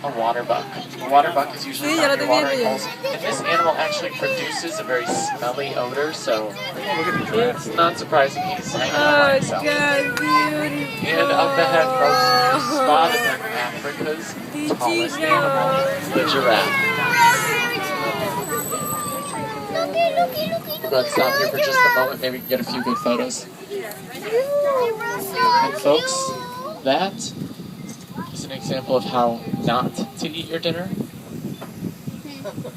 a water buck. A water buck is usually found near watering holes, and this animal actually produces a very smelly odor, so it's not surprising he's hanging out by himself. And up ahead, folks, you spotted them, Africa's tallest animal, the giraffe. We'll go ahead and stop here for just a moment, maybe get a few good photos. And folks, that is an example of how not to eat your dinner.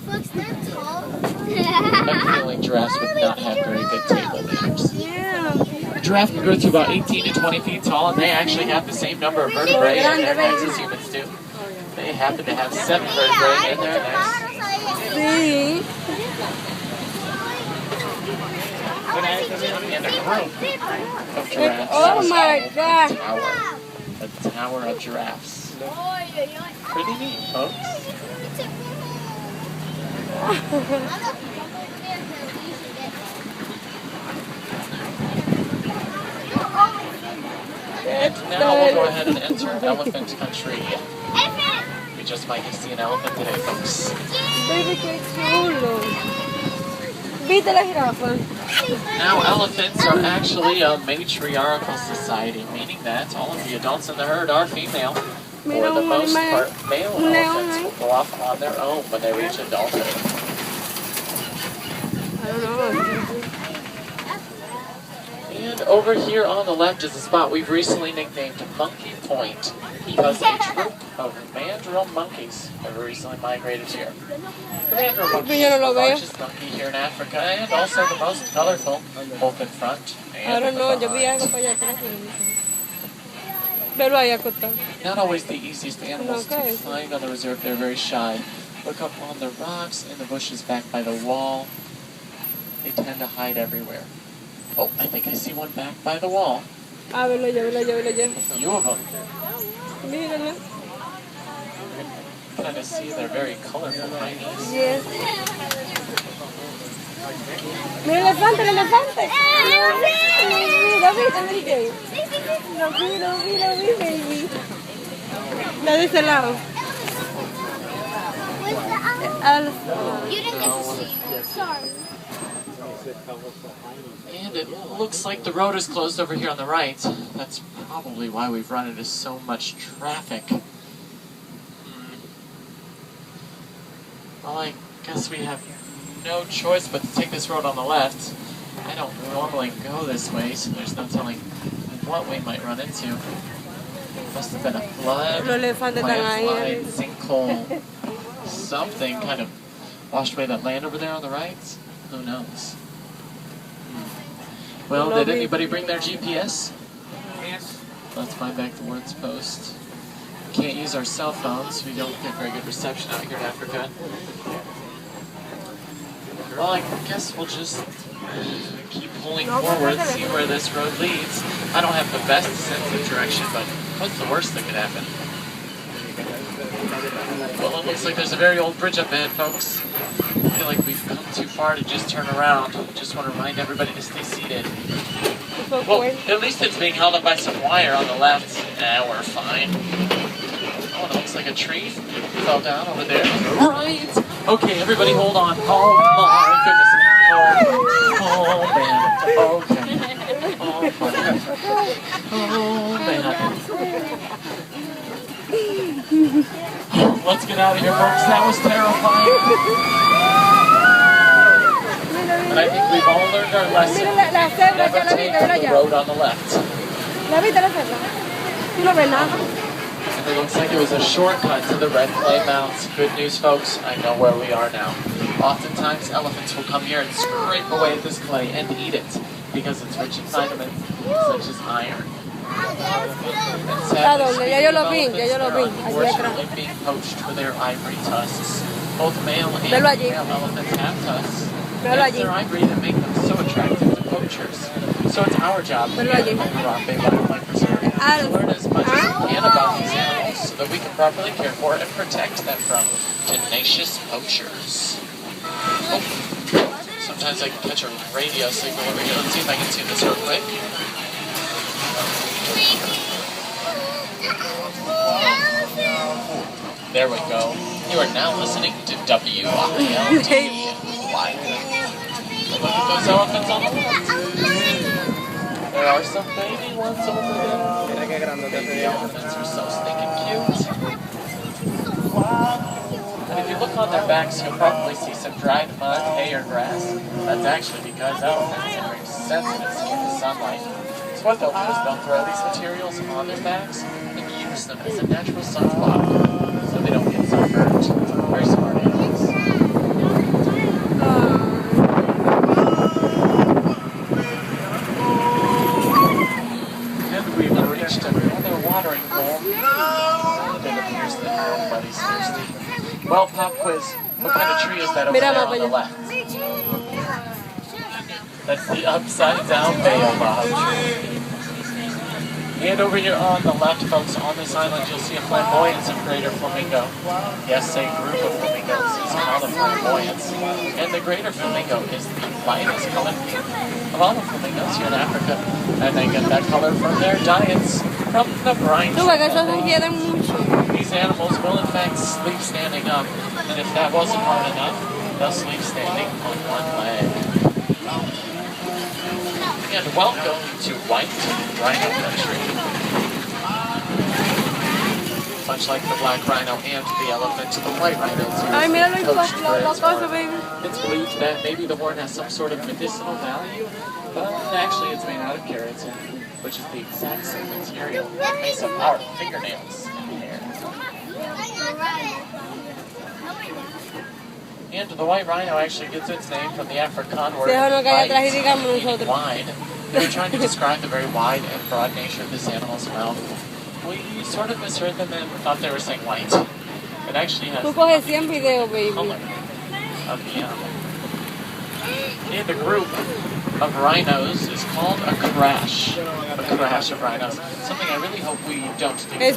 I'm feeling giraffes would not have very good table manners. A giraffe can grow to about 18 to 20 feet tall, and they actually have the same number of vertebrae in their necks as humans do. They happen to have 7 vertebrae in their necks. And a group of giraffes. Oh my God! A tower of giraffes. Pretty neat, folks. And now we'll go ahead and enter elephant country. We just might see an elephant today, folks. Baby, qué chulo. ¿Viste la jirafa? Now, elephants are actually a matriarchal society, meaning that all of the adults in the herd are female. For the most part, male elephants will go off on their own when they reach adulthood. I don't know. And over here on the left is a spot we've recently nicknamed Monkey Point, because a troop of mandrill monkeys have recently migrated here. The mandrill monkey is the largest monkey here in Africa, and also the most colorful, both in front and in behind. Not always the easiest animals to find on the reserve. They're very shy. Look up on the rocks, in the bushes back by the wall. They tend to hide everywhere. Oh, I think I see one back by the wall. A few of them. Kind of see they're very colorful tinies. Yes. Mira el elefante, el elefante. Lo vi, baby. La de ese lado. You didn't get to see it. Sorry. And it looks like the road is closed over here on the right. That's probably why we've run into so much traffic. Well, I guess we have no choice but to take this road on the left. I don't normally go this way, so there's no telling what we might run into. Must have been a flood, landslide, sinkhole, something kind of washed away that land over there on the right. Who knows? Well, did anybody bring their GPS? Yes. Let's find back the words post. We can't use our cell phones. We don't get very good reception out here in Africa. Well, I guess we'll just keep pulling forward, see where this road leads. I don't have the best sense of direction, but what's the worst that could happen? Well, it looks like there's a very old bridge up ahead, folks. I feel like we've come too far to just turn around. Just want to remind everybody to stay seated. Well, at least it's being held up by some wire on the left. Nah, we're fine. Oh, it looks like a tree fell down over there. Right! Okay, everybody hold on. Oh my goodness. Oh man. Okay. Oh man. Let's get out of here, folks. That was terrifying. But I think we've all learned our lesson. Never take the road on the left. And it looks like it was a shortcut to the Red Clay Mounds. Good news, folks. I know where we are now. Oftentimes, elephants will come here and scrape away at this clay and eat it because it's rich in vitamins such as iron. And sadly, unfortunately being poached for their ivory tusks. Both male and female elephants have tusks. It's their ivory that make them so attractive to poachers. So it's our job here at the Parati Wildlife Reserve to learn as much as we can about these animals so that we can properly care for and protect them from tenacious poachers. Oh, sometimes I can catch a radio signal over here. Let's see if I can tune this real quick. There we go. You are now listening to WILD. Live. Look at those elephants on the left. There are some baby ones over there. Baby elephants are so stinking cute. And if you look on their backs, you'll probably see some dried mud, hay, or grass. That's actually because elephants are very sensitive to sunlight. So what they'll do is they'll throw these materials on their backs and use them as a natural sunblock so they don't get sunburned. Very smart animals. And we've reached another watering hole. And it appears that everybody's thirsty. Well, pop quiz. What kind of tree is that over there on the left? That's the upside down baobab tree. And over here on the left, folks, on this island, you'll see a flamboyance of greater flamingo. Yes, a group of flamingos is called a flamboyance. And the greater flamingo is the lightest colored of all the flamingos here in Africa. And they get that color from their diets from the brine. These animals will, in fact, sleep standing up. And if that wasn't hard enough, they'll sleep standing on one leg. And welcome to white rhino country. Much like the black rhino and the elephant, the white rhino too. It's believed that maybe the horn has some sort of medicinal value, but actually it's made out of keratin, which is the exact same material that makes up our fingernails and hair. And the white rhino actually gets its name from the Afrikaans word meaning wide. They were trying to describe the very wide and broad nature of this animal's mouth. We sort of misheard them and thought they were saying white. It actually has the color of the animal. And a group of rhinos is called a crash. A crash of rhinos. Something I really hope we don't do today.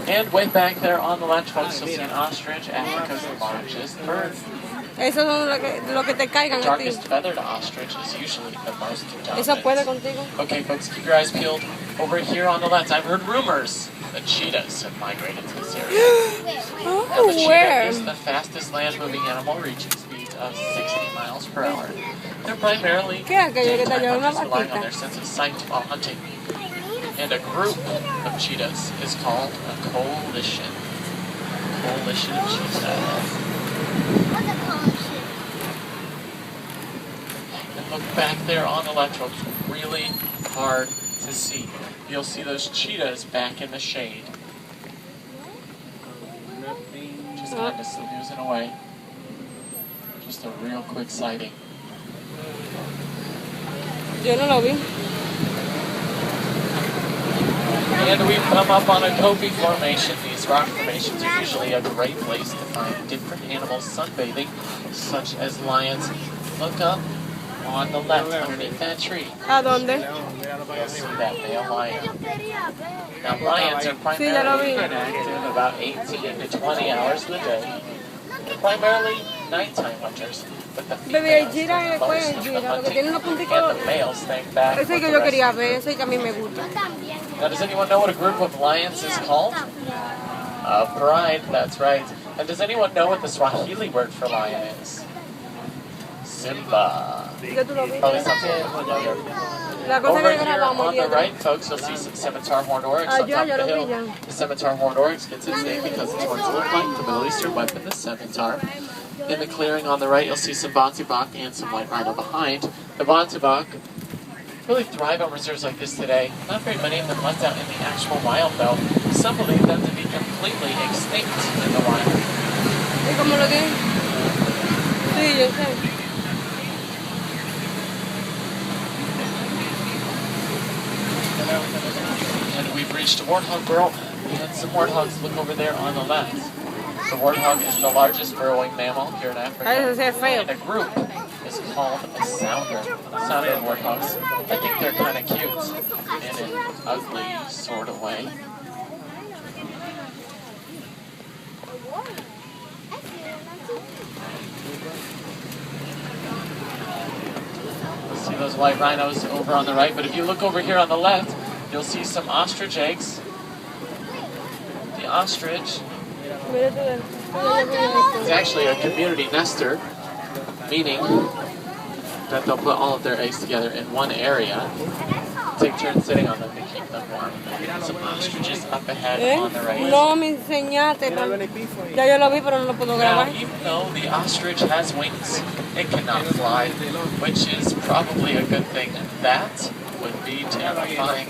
And way back there on the left, folks, you'll see an ostrich, Africa's largest bird. The darkest feathered ostrich is usually the most dominant. Okay, folks, keep your eyes peeled. Over here on the left, I've heard rumors that cheetahs have migrated to this area. Now, the cheetah is the fastest land-moving animal, reaching speeds of 60 miles per hour. They're primarily daytime hunters, relying on their sense of sight while hunting. And a group of cheetahs is called a coalition. Coalition of cheetahs. And look back there on the left, folks, really hard to see. You'll see those cheetahs back in the shade. Just kind of snoozing away. Just a real quick sighting. Yo no lo vi. And we've come up on a Kobe formation. These rock formations are usually a great place to find different animals sunbathing, such as lions. Look up on the left underneath that tree. ¿A dónde? You'll see that male lion. Now lions are primarily inactive about 18 to 20 hours of the day. They're primarily nighttime hunters. But the females do most of the hunting, and the males stay back with the rest of the group. Now, does anyone know what a group of lions is called? A pride, that's right. And does anyone know what the Swahili word for lion is? Simba. Probably something familiar. Over here on the right, folks, you'll see some scimitar horned oryx on top of the hill. The scimitar horned oryx gets its name because its horns look like the Middle Eastern weapon, the scimitar. In the clearing on the right, you'll see some bontebok and some white rhino behind. The bontebok really thrive on reserves like this today. Not very many of them left out in the actual wild, though. Some believe them to be completely extinct in the wild. And we've reached a warthog burrow. And some warthogs look over there on the left. The warthog is the largest burrowing mammal here in Africa. And a group is called a sounder. Sounder warthogs. I think they're kind of cute in an ugly sort of way. See those white rhinos over on the right, but if you look over here on the left, you'll see some ostrich eggs. The ostrich It's actually a community nester, meaning that they'll put all of their eggs together in one area, take turns sitting on them to keep them warm. Some ostriches up ahead on the right. No me enseñaste. Ya yo lo vi, pero no lo puedo Now, grabar. even though the ostrich has wings, it cannot fly, which is probably a good thing. That would be terrifying.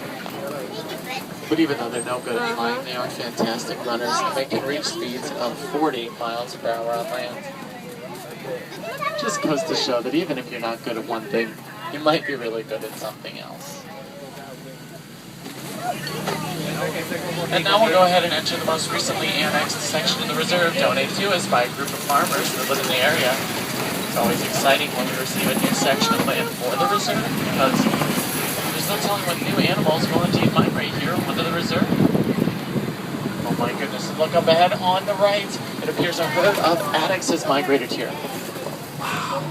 But even though they're no good at flying, they are fantastic runners, and they can reach speeds of 40 miles per hour on land. Just goes to show that even if you're not good at one thing, you might be really good at something else. And now we'll go ahead and enter the most recently annexed section of the reserve, donated to us by a group of farmers that live in the area. It's always exciting when we receive a new section of land for the reserve, because there's no telling what new animals will indeed migrate here onto the reserve. Oh my goodness, and look up ahead on the right. It appears a herd of addax has migrated here. Wow.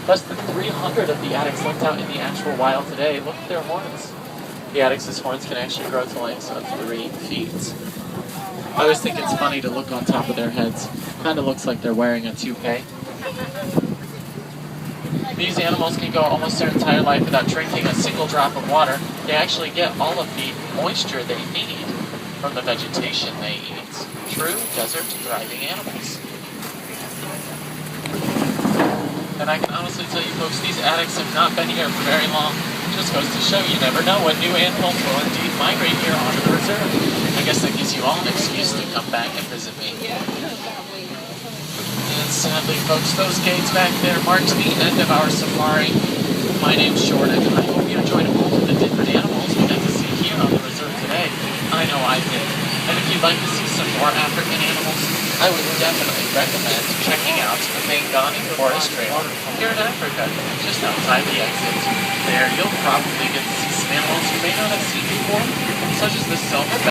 Less than 300 of the addax left out in the actual wild today. Look at their horns. The addax's horns can actually grow to lengths of 3 feet. I always think it's funny to look on top of their heads. Kind of looks like they're wearing a toupee. These animals can go almost their entire life without drinking a single drop of water. They actually get all of the moisture they need from the vegetation they eat. True desert thriving animals. And I can honestly tell you folks, these addax have not been here for very long. Just goes to show you never know what new animals will indeed migrate here onto the reserve. I guess that gives you all an excuse to come back and visit me. And sadly, folks, those gates back there mark the end of our safari. My name's Jordan, and I hope you enjoyed all of the different animals we got to see here on the reserve today. I know I did. And if you'd like to see some more African animals, I would definitely recommend checking out the Mangani Forest Trail here in Africa, just outside the exit. There you'll probably get to see some animals you may not have seen before, such as the silver